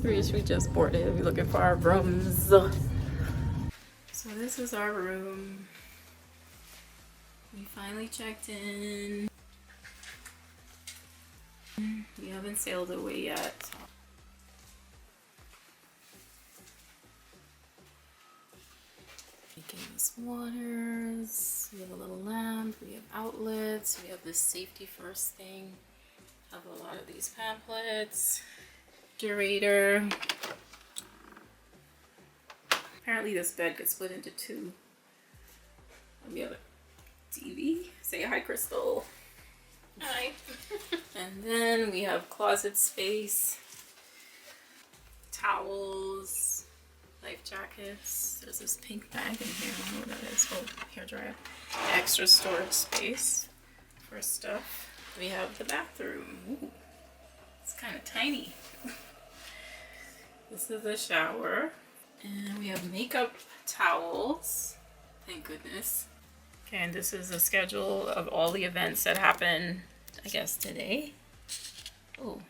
3ish. We just boarded. We're looking for our rooms. So this is our room. We finally checked in. We haven't sailed away yet. They gave us waters. We have a little lamp. We have outlets. We have this safety first thing. Have a lot of these pamphlets. Curator. Apparently this bed gets split into two. And we have a TV. Say hi, Crystal. Hi. And then we have closet space, towels, life jackets. There's this pink bag in here. I don't know what that is. Oh, hair dryer. Extra storage space for stuff. We have the bathroom. Ooh, it's kind of tiny. This is the shower. And we have makeup towels. Thank goodness. Okay, and this is a schedule of all the events that happen, I guess, today. Oh,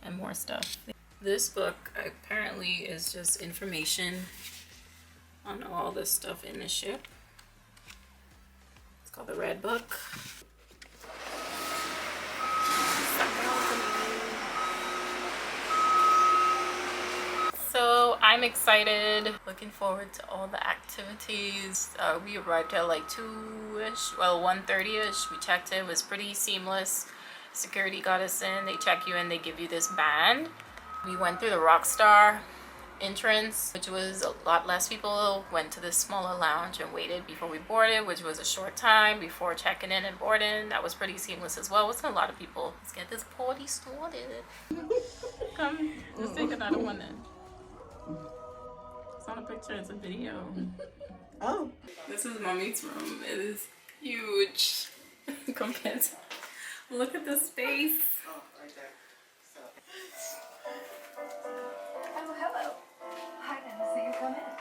and more stuff. This book apparently is just information on all the stuff in the ship. It's called the Red Book. So I'm excited, looking forward to all the activities. We arrived at like 2ish, well 1:30ish. We checked in, it was pretty seamless. Security got us in, they check you in, they give you this band. We went through the Rockstar entrance, which was a lot less people. Went to this smaller lounge and waited before we boarded, which was a short time before checking in and boarding. That was pretty seamless as well. It wasn't a lot of people. Let's get this party started. Come, let's take another one then. It's not a picture, it's a video. Oh. This is Mommy's room. It is huge compared to... Look at the space. Oh, right there. So. Oh, hello. I didn't see you come in.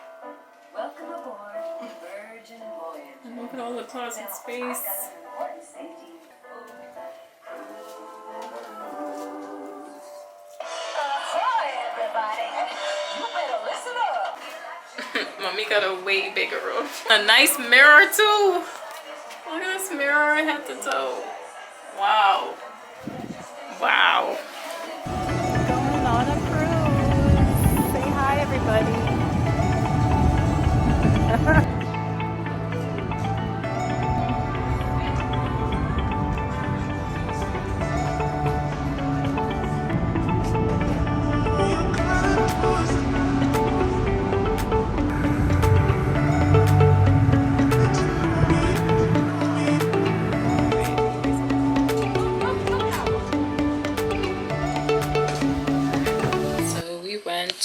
Welcome aboard Virgin Voyages. And look at all the closet space. I've got an important safety. Ahoy, everybody. You better listen up. Mommy got a way bigger room. A nice mirror too. Look at this mirror head to toe. Wow. Wow. Going on a cruise. Say hi, everybody.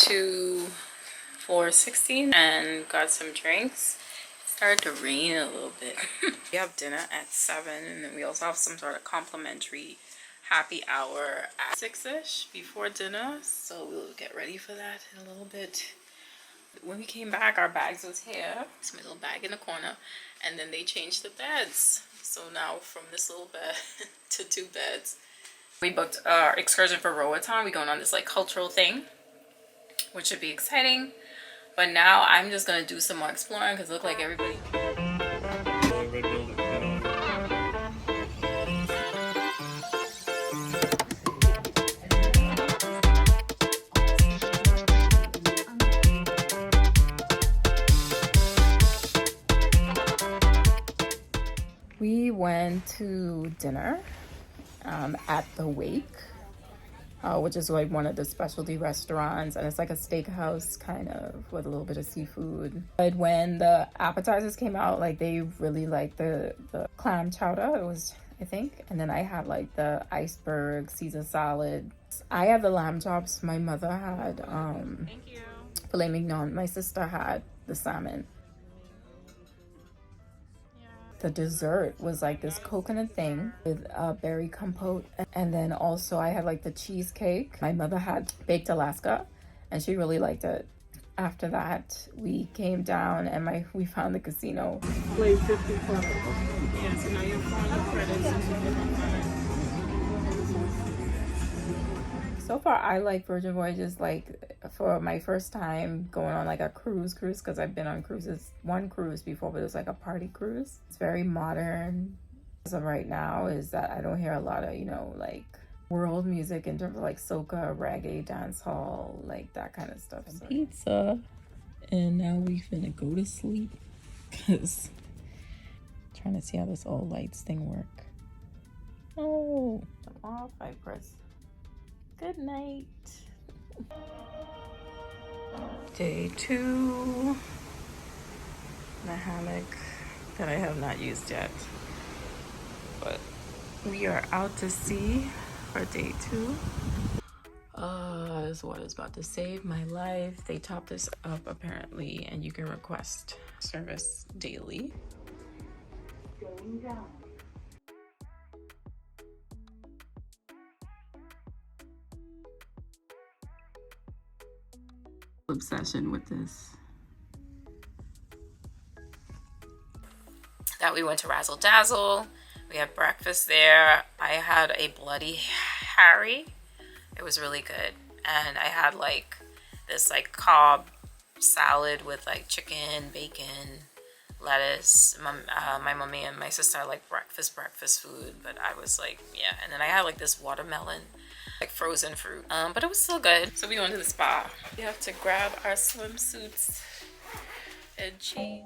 To 416 and got some drinks. It started to rain a little bit. We have dinner at 7 and then we also have some sort of complimentary happy hour at 6ish before dinner, so we'll get ready for that in a little bit. When we came back, our bags was here. It's my little bag in the corner, and then they changed the beds, so now from this little bed to 2 beds. We booked our excursion for Roatan. We're going on this like cultural thing, which should be exciting. But now I'm just gonna do some more exploring because it looked like everybody. We went to dinner at the Wake. Which is like one of the specialty restaurants, and it's like a steakhouse kind of with a little bit of seafood. But when the appetizers came out, like they really liked the clam chowder, it was, I think, and then I had like the iceberg Caesar salad. I had the lamb chops. My mother had filet mignon. My sister had the salmon. The dessert was like this coconut thing with a berry compote. And then also I had like the cheesecake. My mother had baked Alaska and she really liked it. After that, we came down and we found the casino. Play 50 credits. Yeah, so now you're pouring your credits into different cards. So far, I like Virgin Voyages, like, for my first time going on, like, a cruise, because I've been on cruises, one cruise before, but it was, like, a party cruise. It's very modern. As of right now is that I don't hear a lot of, you know, like, world music in terms of, like, soca, reggae, dancehall, like, that kind of stuff. So. Pizza. And now we finna go to sleep, because I'm trying to see how this all lights thing work. Oh, I'm off. I press good night. Day 2. The hammock that I have not used yet. But we are out to sea for day 2. This water is about to save my life. They top this up apparently, and you can request service daily. Going down. Obsession with this. That we went to Razzle Dazzle. We had breakfast there. I had a Bloody Harry. It was really good. And I had like this like Cobb salad with like chicken, bacon, lettuce. My mommy and my sister like breakfast food, but I was like, yeah. And then I had like this watermelon, like frozen fruit, but it was still good. So we went to the spa. We have to grab our swimsuits and change.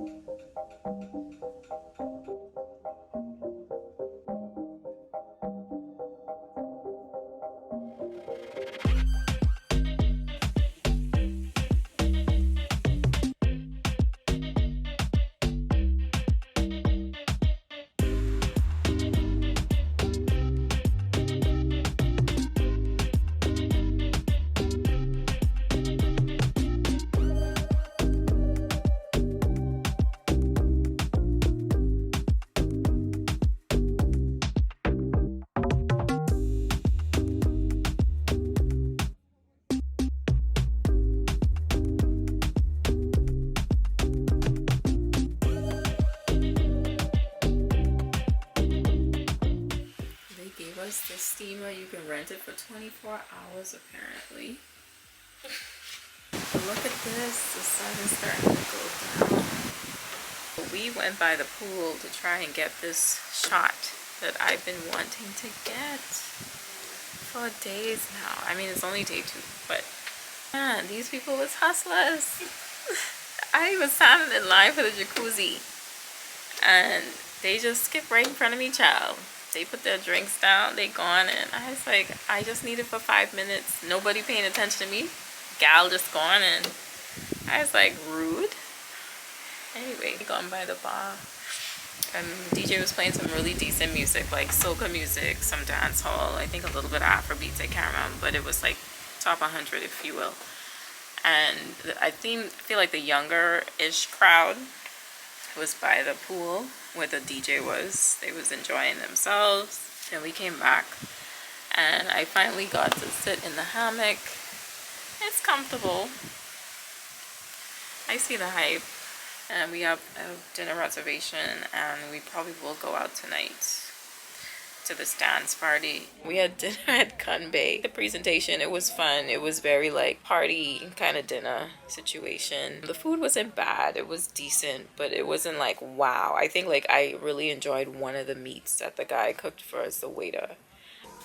The steamer, you can rent it for 24 hours apparently. Look at this, the sun is starting to go down. We went by the pool to try and get this shot that I've been wanting to get for days now. I mean, it's only day 2, but man, these people was hustlers. I was standing in line for the jacuzzi and they just skipped right in front of me, child. They put their drinks down, they gone, and I was like, I just need it for 5 minutes. Nobody paying attention to me. Gal just gone, and I was like, rude. Anyway, gone by the bar. And DJ was playing some really decent music, like soca music, some dance hall, I think a little bit of Afrobeats, I can't remember, but it was like top 100, if you will. And I feel like the younger-ish crowd was by the pool where the DJ was. They was enjoying themselves. Then we came back and I finally got to sit in the hammock. It's comfortable. I see the hype. And we have a dinner reservation and we probably will go out tonight to this dance party. We had dinner at GunBae. The presentation, it was fun. It was very like party kind of dinner situation. The food wasn't bad. It was decent, but it wasn't like wow. I think like I really enjoyed one of the meats that the guy cooked for us, the waiter.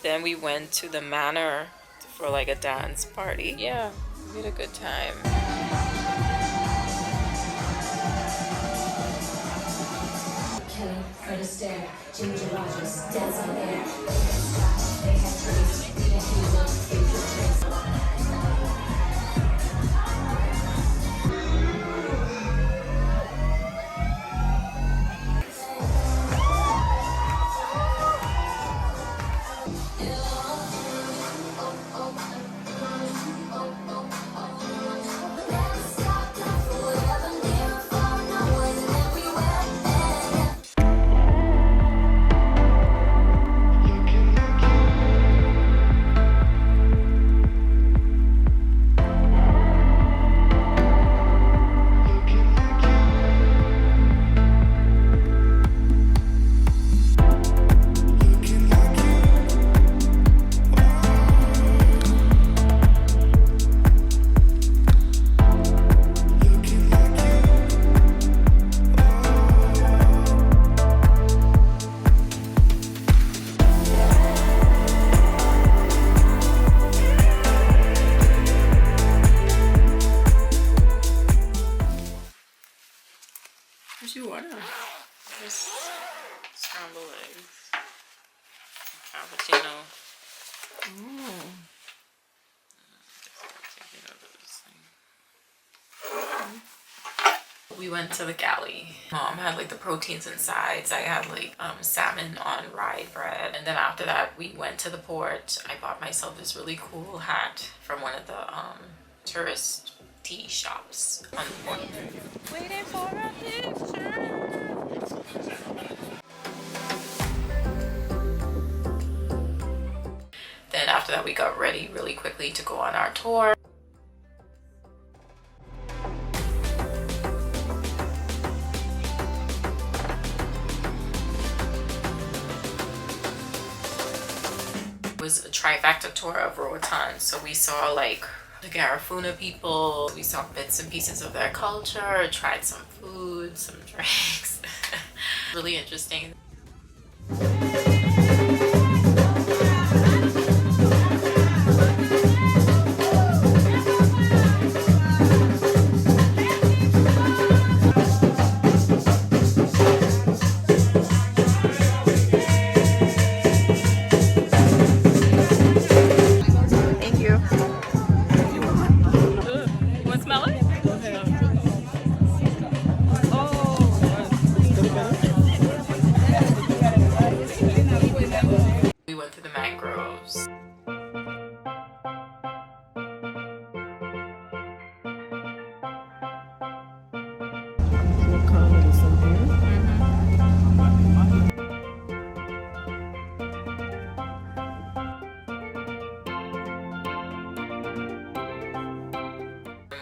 Then we went to the manor for like a dance party. Yeah, we had a good time. Fred Astaire, Ginger Rogers, dancing there. we went to the Galley. Mom had like the proteins and sides. I had like salmon on rye bread. And then after that, we went to the port. I bought myself this really cool hat from one of the tourist tea shops on the port. Waiting for a picture. Then after that, we got ready really quickly to go on our tour. It was a trifecta tour of Roatan. So we saw like the Garifuna people, we saw bits and pieces of their culture, tried some food, some drinks. Really interesting.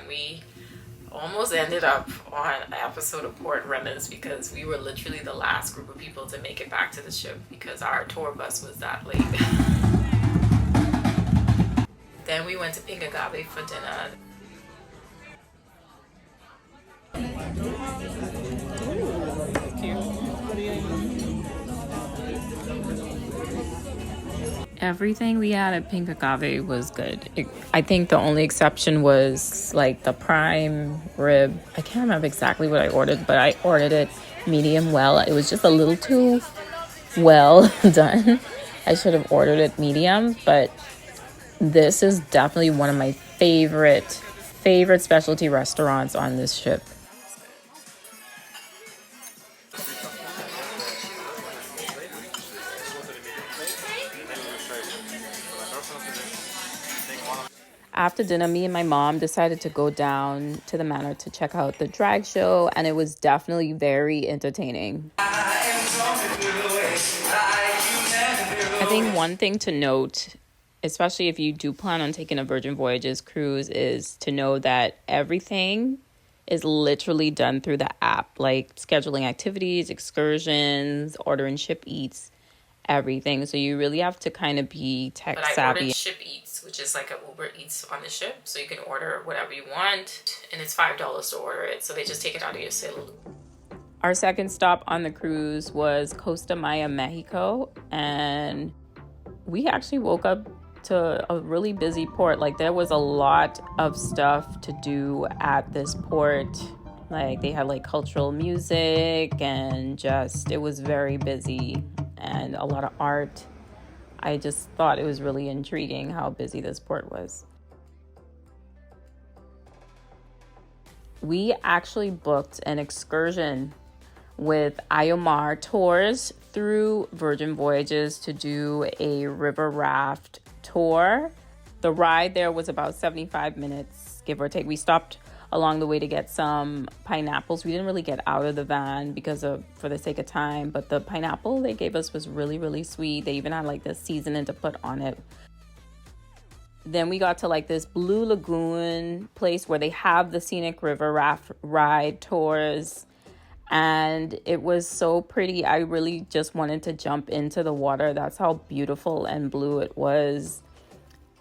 We almost ended up on an episode of Port Runners because we were literally the last group of people to make it back to the ship because our tour bus was that late. Then we went to Pink Agave for dinner. Everything we had at Pink Agave was good. I think the only exception was like the prime rib. I can't remember exactly what I ordered, but I ordered it medium well. It was just a little too well done. I should have ordered it medium, but this is definitely one of my favorite specialty restaurants on this ship. After dinner, me and my mom decided to go down to the manor to check out the drag show, and it was definitely very entertaining. I think one thing to note, especially if you do plan on taking a Virgin Voyages cruise, is to know that everything is literally done through the app, like scheduling activities, excursions, ordering ship eats, everything. So you really have to kind of be tech savvy. I ordered ship eats, which is like an Uber Eats on the ship. So you can order whatever you want, and it's $5 to order it. So they just take it out of your cell. Our second stop on the cruise was Costa Maya, Mexico, and we actually woke up to a really busy port. Like there was a lot of stuff to do at this port. Like they had like cultural music and just, it was very busy and a lot of art. I just thought it was really intriguing how busy this port was. We actually booked an excursion with Iomar Tours through Virgin Voyages to do a river raft tour. The ride there was about 75 minutes, give or take. We stopped along the way to get some pineapples. We didn't really get out of the van for the sake of time, but the pineapple they gave us was really, really sweet. They even had like the seasoning to put on it. Then we got to like this Blue Lagoon place where they have the Scenic river raft ride tours. And it was so pretty. I really just wanted to jump into the water. That's how beautiful and blue it was.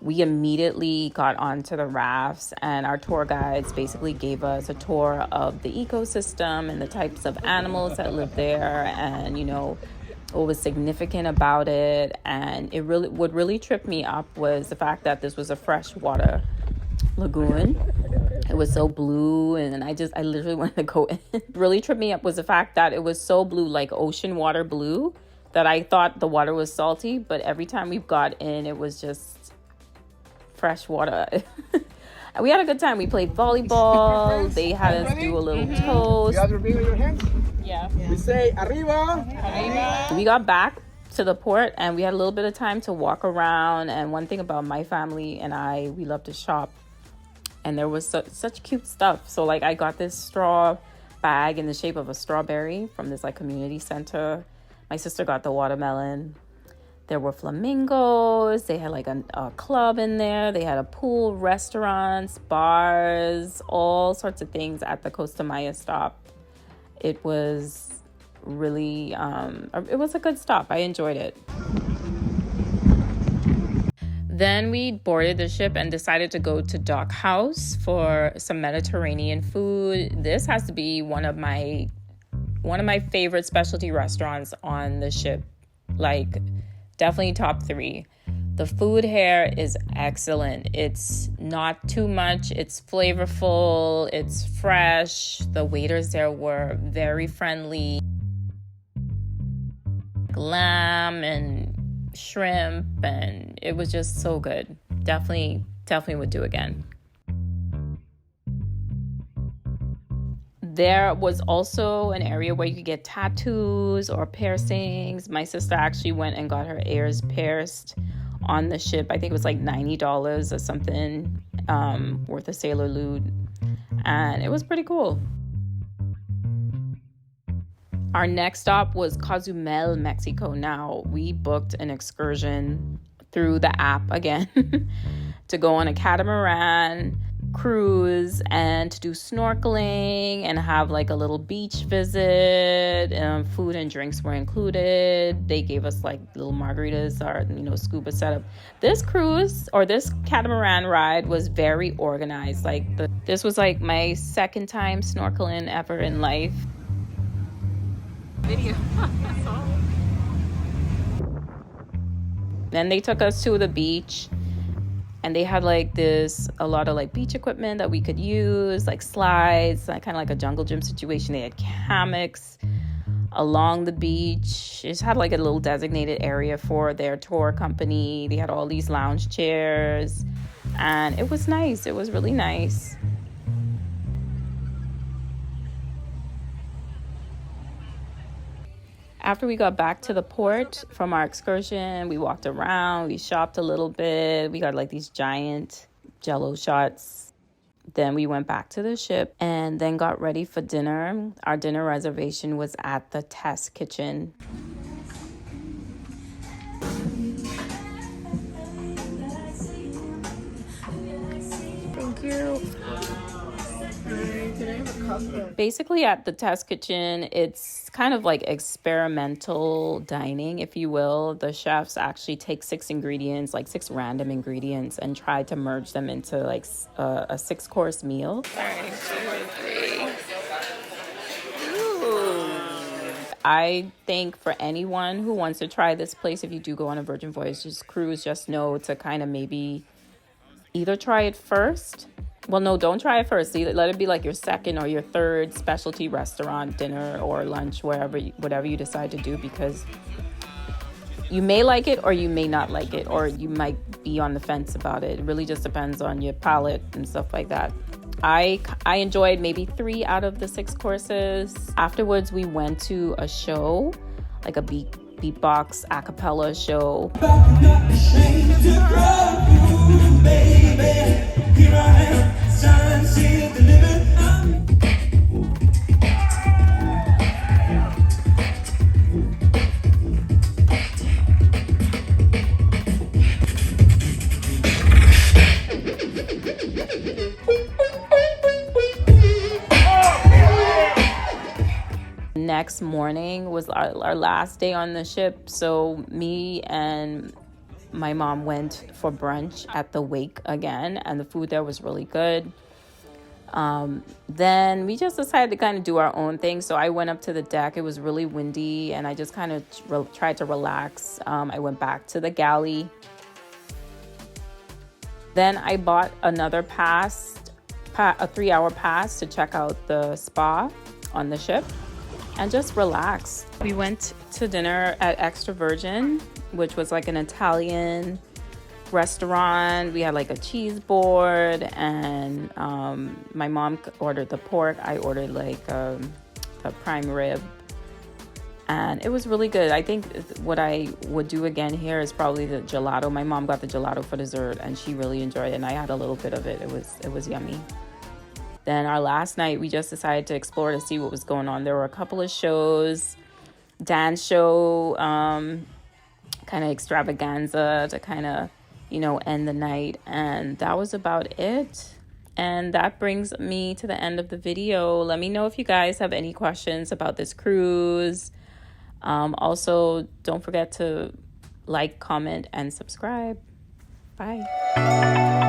We immediately got onto the rafts, and our tour guides basically gave us a tour of the ecosystem and the types of animals that live there, and, you know, what was significant about it. And what really tripped me up was the fact that this was a freshwater lagoon. It was so blue, and I literally wanted to go in. Really tripped me up was the fact that it was so blue, like ocean water blue, that I thought the water was salty, but every time we got in, it was just fresh water. We had a good time. We played volleyball. They had us do a little toast. You guys are being on your hands? Yeah. We say arriba. Arriba. We got back to the port and we had a little bit of time to walk around. And one thing about my family and I, we love to shop. And there was such cute stuff. So like I got this straw bag in the shape of a strawberry from this like community center. My sister got the watermelon. There were flamingos. They had like a club in there. They had a pool, restaurants, bars, all sorts of things at the Costa Maya stop. It was really, it was a good stop. I enjoyed it. Then we boarded the ship and decided to go to Dock House for some Mediterranean food. This has to be one of my favorite specialty restaurants on the ship. Like, definitely top 3. The food here is excellent. It's not too much. It's flavorful. It's fresh. The waiters there were very friendly. Lamb and shrimp, and it was just so good. Definitely would do again. There was also an area where you could get tattoos or piercings. My sister actually went and got her ears pierced on the ship. I think it was like $90 or something worth of sailor loot. And it was pretty cool. Our next stop was Cozumel, Mexico. Now, we booked an excursion through the app again to go on a catamaran cruise and to do snorkeling and have like a little beach visit. Food and drinks were included. They gave us like little margaritas or scuba setup. This cruise or this catamaran ride was very organized. This was like my second time snorkeling ever in life. Video. Then they took us to the beach. And they had a lot of like beach equipment that we could use, like slides, like kind of like a jungle gym situation. They had hammocks along the beach. It just had like a little designated area for their tour company. They had all these lounge chairs and it was nice. It was really nice. After we got back to the port from our excursion, we walked around, we shopped a little bit. We got like these giant Jello shots. Then we went back to the ship and then got ready for dinner. Our dinner reservation was at the test kitchen. Thank you. Basically at the test kitchen, it's kind of like experimental dining, if you will. The chefs actually take 6 ingredients, like 6 random ingredients, and try to merge them into like a 6-course meal. 1, 2, 3. Ooh. I think for anyone who wants to try this place, if you do go on a Virgin Voyages cruise, just know to kind of maybe either try it first. Well, no, don't try it first. Let it be like your second or your third specialty restaurant, dinner or lunch, whatever you decide to do, because you may like it or you may not like it, or you might be on the fence about it. It really just depends on your palate and stuff like that. I enjoyed maybe 3 out of the 6 courses. Afterwards, we went to a show, like a beatbox a cappella show. Next morning was our last day on the ship, so me and my mom went for brunch at the Wake again, and the food there was really good. Then we just decided to kind of do our own thing, so I went up to the deck. It was really windy, and I just kind of tried to relax. I went back to the Galley. Then I bought another pass, a 3-hour pass to check out the spa on the ship and just relax. We went to dinner at Extra Virgin, which was like an Italian restaurant. We had like a cheese board, and my mom ordered the pork. I ordered like the prime rib, and it was really good. I think what I would do again here is probably the gelato. My mom got the gelato for dessert, and she really enjoyed it, and I had a little bit of it. It was yummy. Then our last night, we just decided to explore to see what was going on. There were a couple of shows, dance show, kind of extravaganza to kind of, you know, end the night. And that was about it. And that brings me to the end of the video. Let me know if you guys have any questions about this cruise. Also, don't forget to like, comment, and subscribe. Bye.